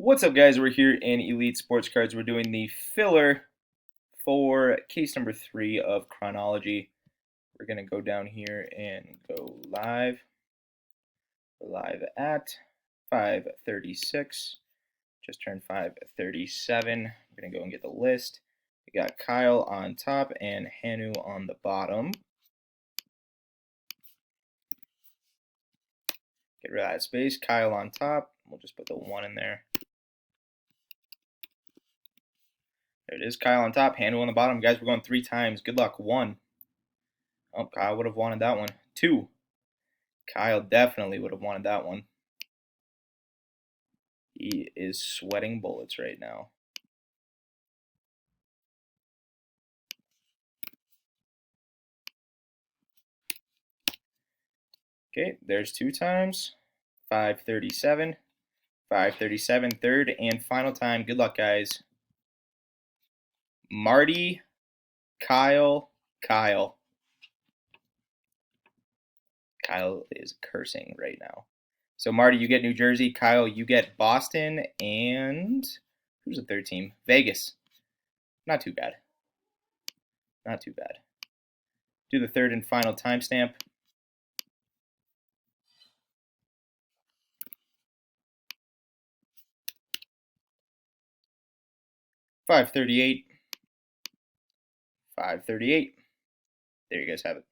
What's up, guys? We're here in Elite Sports Cards. We're doing the filler for case number 3 of chronology. We're going to go down here and go live. We're live at 5:36. Just turned 5:37. We're going to go and get the list. We got Kyle on top and Hanu on the bottom. Get rid of that space. Kyle on top. We'll just put the 1 in there. There it is. Kyle on top, Hanu on the bottom. Guys, we're going 3 times. Good luck. 1. Oh, Kyle would have wanted that one. 2. Kyle definitely would have wanted that one. He is sweating bullets right now. Okay, there's 2 times. 537. 537, third and final time. Good luck, guys. Marty, Kyle, Kyle. Kyle is cursing right now. So, Marty, you get New Jersey. Kyle, you get Boston. And who's the third team? Vegas. Not too bad. Not too bad. Do the third and final timestamp. 538. 538. There you guys have it.